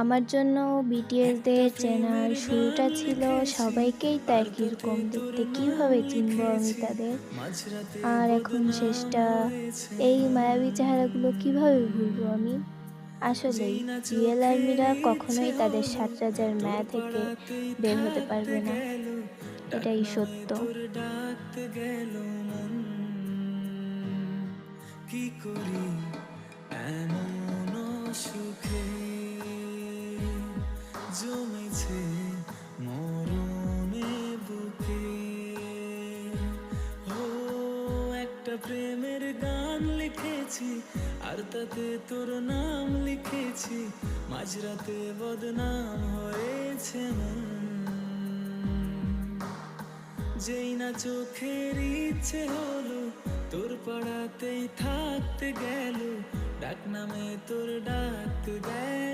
আমার জন্য বিটিএসদের চেনার শুরুটা ছিল সবাইকেই তো একই রকম দেখতে। কিভাবে চিনবো আমি তাদের? আর এখন শেষটা, এই মায়াবী চেহারাগুলো কিভাবে ভুলবো আমি? আসলেই রিয়েল আর্মিরা কখনোই তাদের সাজসজ্জার মায়া থেকে বের হতে পারবে না। এটাই সত্য। ডাকতে গেল মন, কি করি এমন সুখে জমেছে মরণে বুকে। ও একটা প্রেমের গান লিখেছি, আর তাতে তোর নাম লিখেছি, মাঝরাতে বদনাম হয়েছে মন। যেই না চোখের ইচ্ছে হলো তোর পাড়াতেই থাকতে গেল, ডাক নামে তোর ডাকতে গেল।